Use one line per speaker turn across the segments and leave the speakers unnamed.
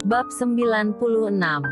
Bab 96.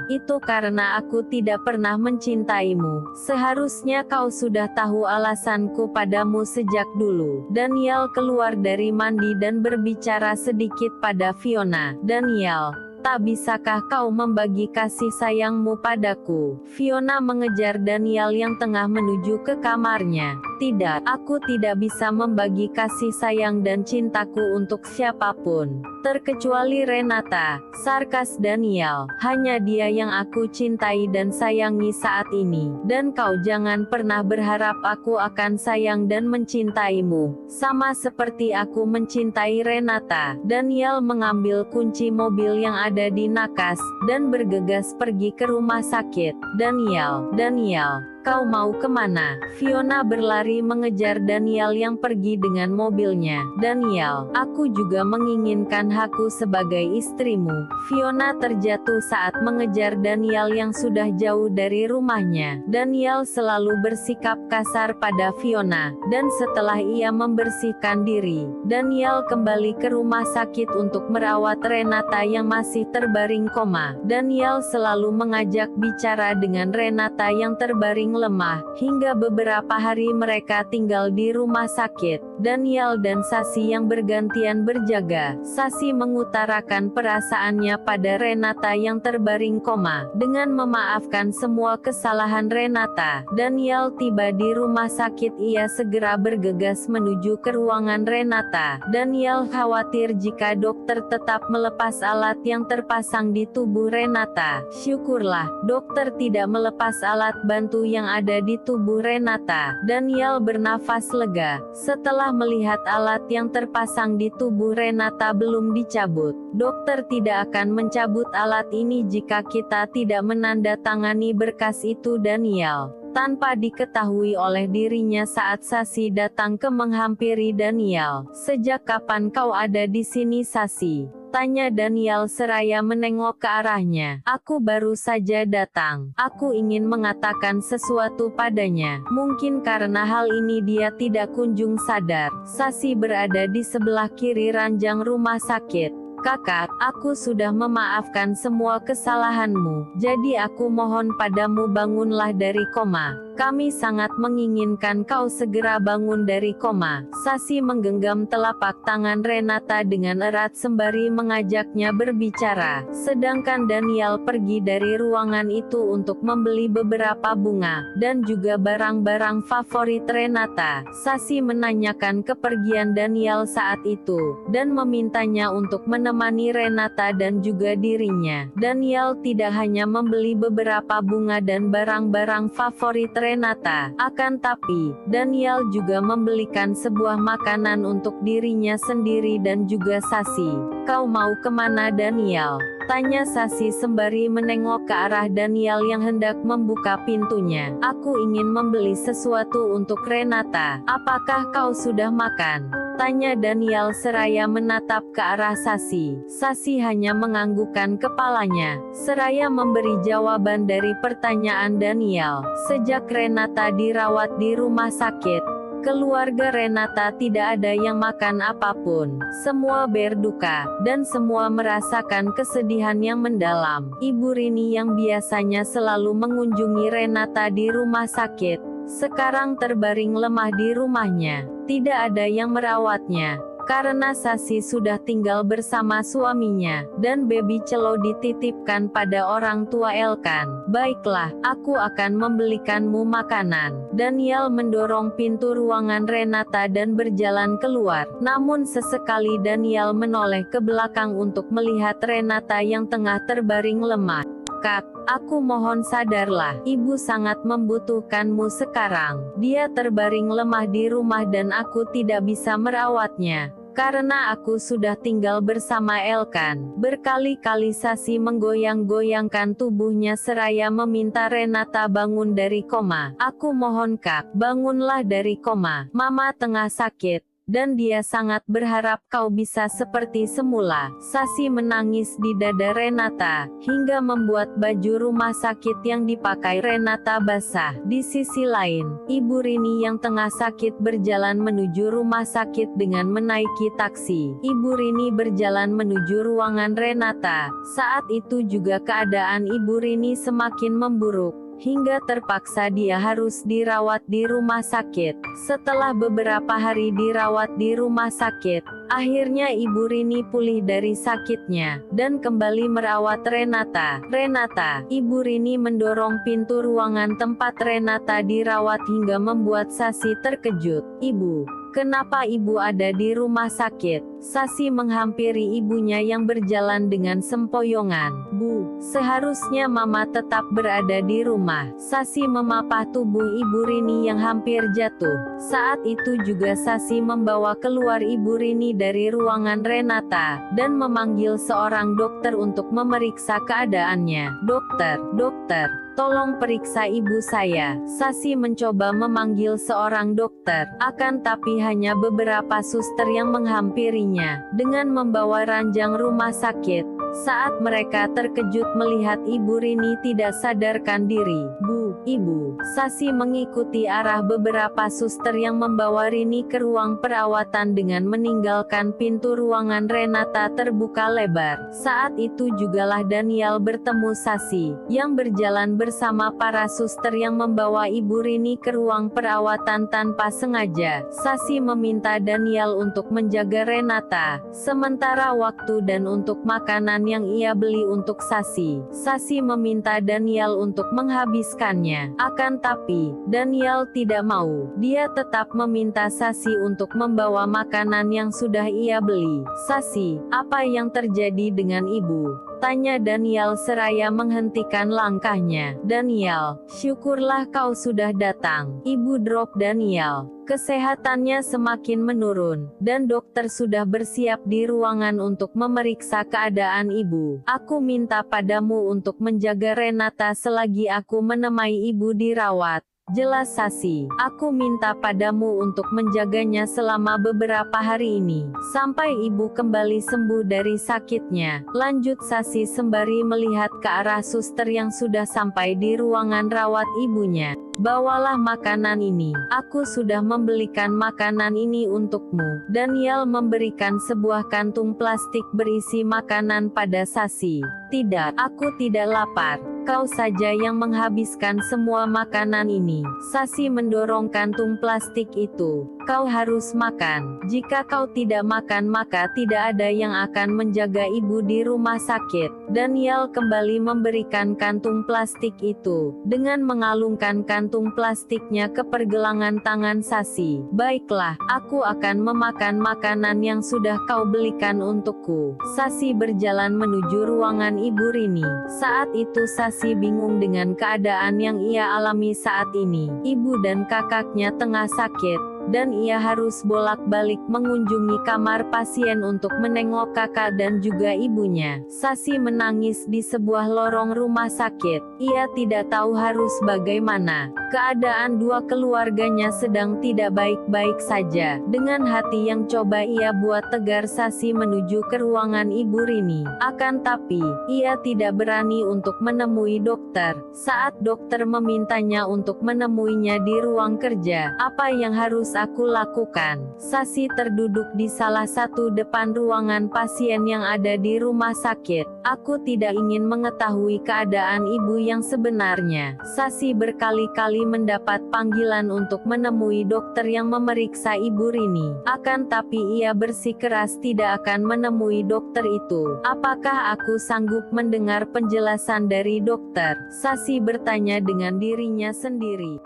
Itu karena aku tidak pernah mencintaimu. Seharusnya kau sudah tahu alasanku padamu sejak dulu. Daniel keluar dari mandi dan berbicara sedikit pada Fiona. Daniel, tak bisakah kau membagi kasih sayangmu padaku? Fiona mengejar Daniel yang tengah menuju ke kamarnya. Tidak, aku tidak bisa membagi kasih sayang dan cintaku untuk siapapun, terkecuali Renata, sarkas Daniel. Hanya dia yang aku cintai dan sayangi saat ini. Dan kau jangan pernah berharap aku akan sayang dan mencintaimu, sama seperti aku mencintai Renata. Daniel mengambil kunci mobil yang ada di nakas, dan bergegas pergi ke rumah sakit. Daniel, kau mau kemana? Fiona berlari mengejar Daniel yang pergi dengan mobilnya. Daniel, aku juga menginginkan hakku sebagai istrimu. Fiona terjatuh saat mengejar Daniel yang sudah jauh dari rumahnya. Daniel selalu bersikap kasar pada Fiona, dan setelah ia membersihkan diri, Daniel kembali ke rumah sakit untuk merawat Renata yang masih terbaring koma. Daniel selalu mengajak bicara dengan Renata yang terbaring lemah, hingga beberapa hari mereka tinggal di rumah sakit. Daniel dan Sasi yang bergantian berjaga. Sasi mengutarakan perasaannya pada Renata yang terbaring koma, dengan memaafkan semua kesalahan Renata. Daniel tiba di rumah sakit, ia segera bergegas menuju ke ruangan Renata. Daniel khawatir jika dokter tetap melepas alat yang terpasang di tubuh Renata. Syukurlah, dokter tidak melepas alat bantu yang ada di tubuh Renata. Daniel bernafas lega setelah melihat alat yang terpasang di tubuh Renata belum dicabut. Dokter tidak akan mencabut alat ini jika kita tidak menandatangani berkas itu. Daniel, tanpa diketahui oleh dirinya saat Sasi datang ke menghampiri Daniel. Sejak kapan kau ada di sini, Sasi? Tanya Daniel seraya menengok ke arahnya. Aku baru saja datang. Aku ingin mengatakan sesuatu padanya. Mungkin karena hal ini dia tidak kunjung sadar. Sasi berada di sebelah kiri ranjang rumah sakit. Kakak, aku sudah memaafkan semua kesalahanmu. Jadi aku mohon padamu, bangunlah dari koma. Kami sangat menginginkan kau segera bangun dari koma. Sasi menggenggam telapak tangan Renata dengan erat sembari mengajaknya berbicara. Sedangkan Daniel pergi dari ruangan itu untuk membeli beberapa bunga, dan juga barang-barang favorit Renata. Sasi menanyakan kepergian Daniel saat itu, dan memintanya untuk menemani Renata dan juga dirinya. Daniel tidak hanya membeli beberapa bunga dan barang-barang favorit Renata, akan tapi, Daniel juga membelikan sebuah makanan untuk dirinya sendiri dan juga Sasi. Kau mau kemana, Daniel? Tanya Sasi sembari menengok ke arah Daniel yang hendak membuka pintunya. Aku ingin membeli sesuatu untuk Renata. Apakah kau sudah makan? Tanya Daniel seraya menatap ke arah Sasi. Sasi hanya menganggukkan kepalanya, seraya memberi jawaban dari pertanyaan Daniel. Sejak Renata dirawat di rumah sakit, keluarga Renata tidak ada yang makan apapun. Semua berduka, dan semua merasakan kesedihan yang mendalam. Ibu Rini yang biasanya selalu mengunjungi Renata di rumah sakit, sekarang terbaring lemah di rumahnya. Tidak ada yang merawatnya, karena Sasi sudah tinggal bersama suaminya, dan baby Celo dititipkan pada orang tua Elkan. Baiklah, aku akan membelikanmu makanan. Daniel mendorong pintu ruangan Renata dan berjalan keluar. Namun sesekali Daniel menoleh ke belakang untuk melihat Renata yang tengah terbaring lemah. Kak, aku mohon sadarlah, ibu sangat membutuhkanmu sekarang. Dia terbaring lemah di rumah dan aku tidak bisa merawatnya, karena aku sudah tinggal bersama Elkan. Berkali-kali Sasi menggoyang-goyangkan tubuhnya seraya meminta Renata bangun dari koma. Aku mohon Kak, bangunlah dari koma. Mama tengah sakit. dan dia sangat berharap kau bisa seperti semula. Sasi menangis di dada Renata, hingga membuat baju rumah sakit yang dipakai Renata basah. Di sisi lain, Ibu Rini yang tengah sakit berjalan menuju rumah sakit dengan menaiki taksi. Ibu Rini berjalan menuju ruangan Renata. Saat itu juga keadaan Ibu Rini semakin memburuk, hingga terpaksa dia harus dirawat di rumah sakit. Setelah beberapa hari dirawat di rumah sakit, akhirnya Ibu Rini pulih dari sakitnya, dan kembali merawat Renata. Renata, Ibu Rini mendorong pintu ruangan tempat Renata dirawat hingga membuat Sasi terkejut. Ibu, kenapa ibu ada di rumah sakit? Sasi menghampiri ibunya yang berjalan dengan sempoyongan. Bu, seharusnya mama tetap berada di rumah. Sasi memapah tubuh Ibu Rini yang hampir jatuh. Saat itu juga Sasi membawa keluar Ibu Rini dari ruangan Renata, dan memanggil seorang dokter untuk memeriksa keadaannya. Dokter, tolong periksa ibu saya. Sasi mencoba memanggil seorang dokter, akan tapi hanya beberapa suster yang menghampirinya, dengan membawa ranjang rumah sakit. Saat mereka terkejut melihat Ibu Rini tidak sadarkan diri. Bu, ibu. Sasi mengikuti arah beberapa suster yang membawa Rini ke ruang perawatan dengan meninggalkan pintu ruangan Renata terbuka lebar. Saat itu jugalah Daniel bertemu Sasi, yang berjalan bersama para suster yang membawa Ibu Rini ke ruang perawatan tanpa sengaja. Sasi meminta Daniel untuk menjaga Renata, sementara waktu dan untuk makanan yang ia beli untuk Sasi. Sasi meminta Daniel untuk menghabiskannya. Akan tapi, Daniel tidak mau. Dia tetap meminta Sasi untuk membawa makanan yang sudah ia beli. Sasi, apa yang terjadi dengan ibu? Tanya Daniel seraya menghentikan langkahnya. Daniel, syukurlah kau sudah datang. Ibu drop Daniel. Kesehatannya semakin menurun, dan dokter sudah bersiap di ruangan untuk memeriksa keadaan ibu. Aku minta padamu untuk menjaga Renata selagi aku menemani ibu dirawat. Jelas Sasi, aku minta padamu untuk menjaganya selama beberapa hari ini, sampai ibu kembali sembuh dari sakitnya. Lanjut Sasi sembari melihat ke arah suster yang sudah sampai di ruangan rawat ibunya. Bawalah makanan ini. Aku sudah membelikan makanan ini untukmu. Daniel memberikan sebuah kantung plastik berisi makanan pada Sasi. Tidak, aku tidak lapar. Kau saja yang menghabiskan semua makanan ini. Sasi mendorong kantung plastik itu. Kau harus makan. Jika kau tidak makan maka tidak ada yang akan menjaga ibu di rumah sakit. Daniel kembali memberikan kantung plastik itu, dengan mengalungkan kantung plastiknya ke pergelangan tangan Sasi. Baiklah, aku akan memakan makanan yang sudah kau belikan untukku. Sasi berjalan menuju ruangan Ibu Rini. Saat itu Sasi bingung dengan keadaan yang ia alami saat ini. Ibu dan kakaknya tengah sakit, dan ia harus bolak-balik mengunjungi kamar pasien untuk menengok kakak dan juga ibunya. Sasi menangis di sebuah lorong rumah sakit. Ia tidak tahu harus bagaimana. Keadaan dua keluarganya sedang tidak baik-baik saja. Dengan hati yang coba ia buat tegar, Sasi menuju ke ruangan Ibu Rini. Akan tapi, ia tidak berani untuk menemui dokter. Saat dokter memintanya untuk menemuinya di ruang kerja, apa yang harus aku lakukan? Sasi terduduk di salah satu depan ruangan pasien yang ada di rumah sakit. Aku tidak ingin mengetahui keadaan ibu yang sebenarnya. Sasi berkali-kali mendapat panggilan untuk menemui dokter yang memeriksa Ibu Rini. Akan tapi ia bersikeras tidak akan menemui dokter itu. Apakah aku sanggup mendengar penjelasan dari dokter? Sasi bertanya dengan dirinya sendiri.